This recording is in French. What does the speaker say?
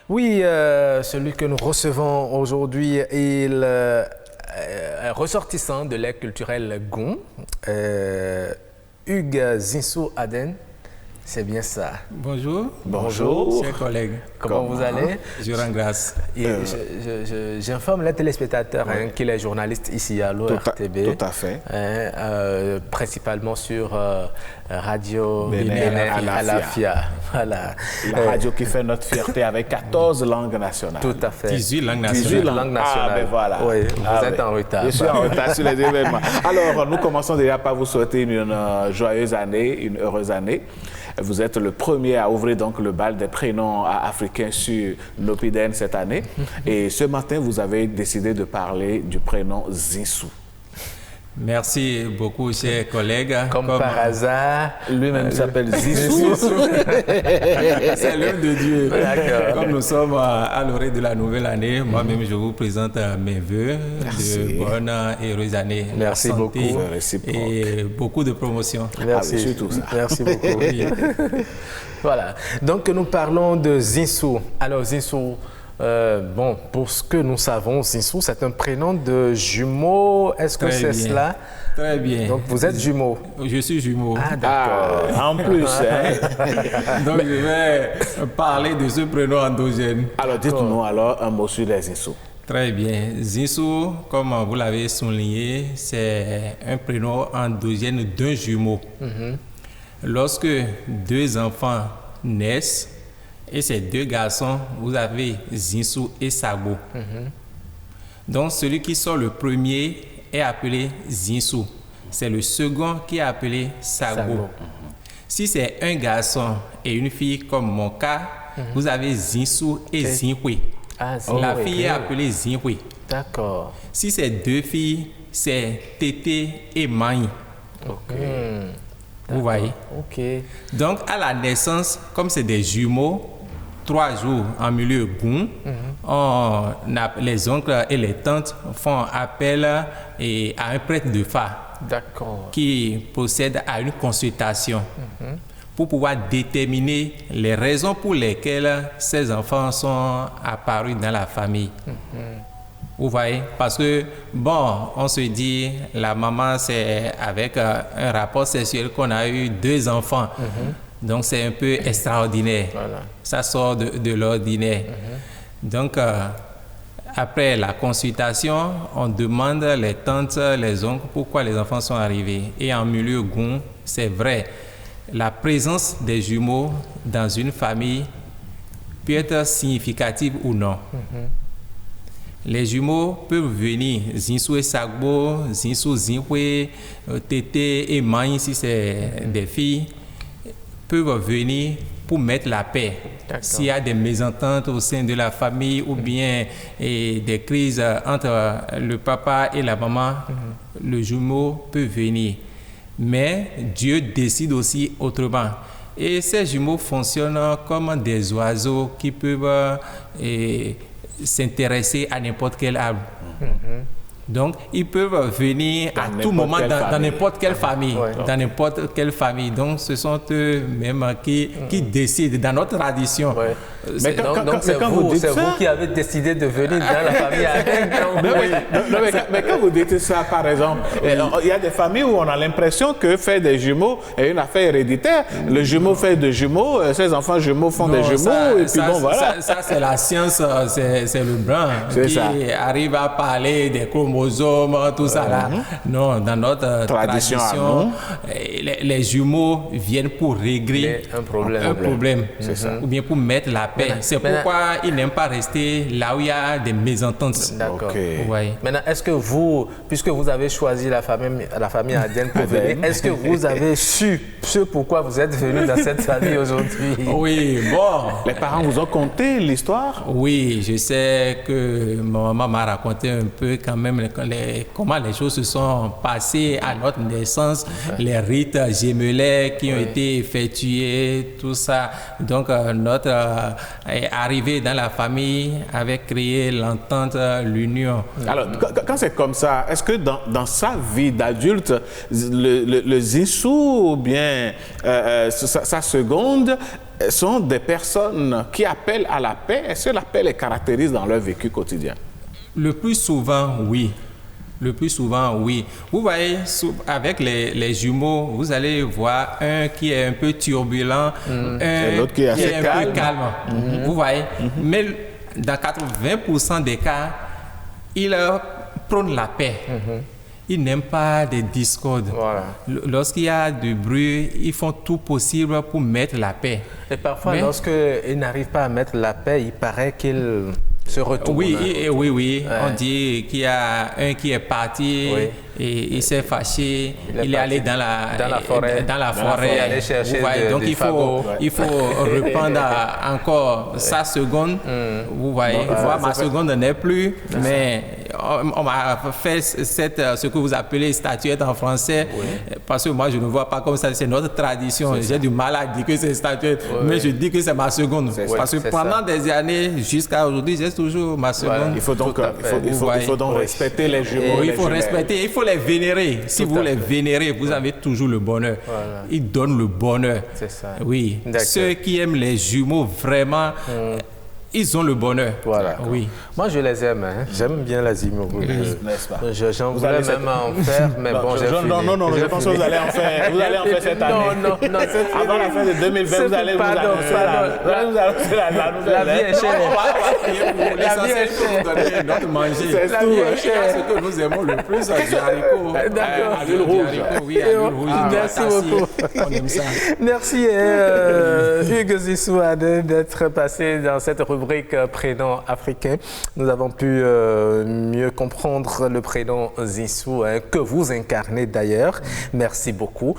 Oui, celui que nous recevons aujourd'hui est ressortissant de l'ère culturelle Goum, Hugues Zinsou Aden. C'est bien ça. Bonjour. Bonjour. Chers collègues. Comment vous allez? Je rends grâce. J'informe les téléspectateurs qu'il est journaliste ici à l'ORTB. Tout à fait. Principalement sur Radio Bénin Alafia. Voilà. La radio qui fait notre fierté avec 14 langues nationales. Tout à fait. 18 langues nationales. 18 langues nationales. Ah, ben voilà. Oui, vous êtes en retard. Je suis en retard sur les événements. Alors, nous commençons déjà par vous souhaiter une joyeuse année, une heureuse année. Vous êtes le premier à ouvrir donc le bal des prénoms africains sur Nopiden cette année. Et ce matin, vous avez décidé de parler du prénom Zinsou. Merci beaucoup, chers collègues. Comme par hasard, lui-même s'appelle Zinsou. C'est l'œuvre de Dieu. D'accord. Comme nous sommes à l'orée de la nouvelle année, moi-même, je vous présente mes vœux de bonne et heureuse année. Merci santé beaucoup. Et beaucoup de promotions. Merci. Surtout ça. Merci beaucoup. Voilà. Donc, nous parlons de Zinsou. Alors, Zinsou, bon, pour ce que nous savons, Zinsou, c'est un prénom de jumeau. Est-ce que c'est cela? Très bien. Donc, vous êtes jumeau? Je suis jumeau. Ah, d'accord. En plus, hein. Donc, je vais parler de ce prénom endogène. Alors, dites-nous alors un mot sur les Zinsou. Très bien. Zinsou, comme vous l'avez souligné, c'est un prénom endogène d'un jumeau. Lorsque deux enfants naissent, et ces deux garçons, vous avez Zinsou et Sagbo. Donc, celui qui sort le premier est appelé Zinsou. C'est le second qui est appelé Sagbo. Si c'est un garçon et une fille, comme mon cas, vous avez Zinsou et Zinhwe. Ah, La fille est appelée Zinhwe. D'accord. Si c'est deux filles, c'est Tété et Maï. OK. Vous voyez? OK. Donc, à la naissance, comme c'est des jumeaux, 3 jours en milieu Goum, les oncles et les tantes font appel à un prêtre de Fa qui procède à une consultation pour pouvoir déterminer les raisons pour lesquelles ces enfants sont apparus dans la famille. Vous voyez? Parce que, bon, on se dit, la maman, c'est avec un rapport sexuel qu'on a eu 2 enfants. Donc, c'est un peu extraordinaire. Voilà. Ça sort de l'ordinaire. Donc, après la consultation, on demande les tantes, les oncles, pourquoi les enfants sont arrivés. Et en milieu Goum, c'est vrai, la présence des jumeaux dans une famille peut être significative ou non. Les jumeaux peuvent venir, Zinsou et Sagbo, Zinsou, Zinhwe, Tété et Maï, si c'est des filles, peuvent venir pour mettre la paix. S'il y a des mésententes au sein de la famille ou bien des crises entre le papa et la maman, le jumeau peut venir. Mais Dieu décide aussi autrement. Et ces jumeaux fonctionnent comme des oiseaux qui peuvent s'intéresser à n'importe quel arbre. Donc, ils peuvent venir à tout moment dans n'importe quelle famille. Dans n'importe quelle famille. Donc, ce sont eux-mêmes qui décident dans notre tradition. Mais donc c'est vous qui avez décidé de venir dans la famille avec. Mais quand vous dites ça, par exemple, il y a des familles où on a l'impression que faire des jumeaux est une affaire héréditaire. Le jumeau fait des jumeaux, ses enfants jumeaux font des jumeaux, et puis bon, voilà. Ça, c'est la science, c'est le blanc qui arrive à parler des chromosomes, tout ça là. Non, dans notre tradition, les jumeaux viennent pour régler un problème. Ou bien pour mettre la paix. C'est pourquoi ils n'aiment pas rester là où il y a des mésententes. D'accord. Maintenant, est-ce que vous, puisque vous avez choisi la famille Aden pour venir, est-ce que vous avez su ce pourquoi vous êtes venu dans cette famille aujourd'hui? Oui, bon. Les parents vous ont conté l'histoire? Oui, je sais que ma maman m'a raconté un peu quand même comment les choses se sont passées à notre naissance, les rites gémelais qui ont été effectués, tout ça. Donc, notre arrivée dans la famille avait créé l'entente, l'union. Alors, quand c'est comme ça, est-ce que dans sa vie d'adulte, le Zinsou ou bien sa seconde sont des personnes qui appellent à la paix. Est-ce que la paix les caractérise dans leur vécu quotidien? Le plus souvent, oui. Le plus souvent, oui. Vous voyez, avec les jumeaux, vous allez voir un qui est un peu turbulent, et l'autre qui est assez un peu calme. Vous voyez. Mais dans 80% des cas, ils prônent la paix. Ils n'aiment pas des discordes. Voilà. Lorsqu'il y a du bruit, ils font tout possible pour mettre la paix. Et parfois, lorsqu'ils n'arrivent pas à mettre la paix, il paraît qu'ils se retournent. Oui. Ouais. On dit qu'il y a un qui est parti et il s'est fâché. Il est allé dans la forêt. Aller chercher donc il faut reprendre encore sa seconde. Vous voyez, ma seconde n'est plus, mais on m'a fait ce que vous appelez statuette en français, parce que moi je ne vois pas comme ça, c'est notre tradition. J'ai du mal à dire que c'est statuette, mais je dis que c'est ma seconde. Parce que pendant des années, jusqu'à aujourd'hui, j'ai toujours ma seconde. Il faut donc respecter les jumeaux. Il faut respecter, il faut les vénérer. Si vous les vénérez, vous avez toujours le bonheur. Ils donnent le bonheur. C'est ça. Oui. Ceux qui aiment les jumeaux, vraiment, ils ont le bonheur. Voilà. Oui. Moi, je les aime. Hein. J'aime bien les jumeaux. N'est-ce pas? J'en voulais même en faire, mais bon, j'ai fini. Non, je pense que vous allez en faire. Vous allez en faire cette année. Non. Avant la fin de 2020, vous allez vous annoncer la vie est chère. La vie est chère. Notre manger. La vie est chère. Ce que nous aimons le plus, c'est du haricot. D'accord. À l'huile rouge. Oui, à l'huile rouge. Merci beaucoup. On aime ça. Merci Hugues Zissou d'être passé dans cette rubrique prénom africain. Nous avons pu mieux comprendre le prénom Zissou que vous incarnez d'ailleurs. Merci beaucoup.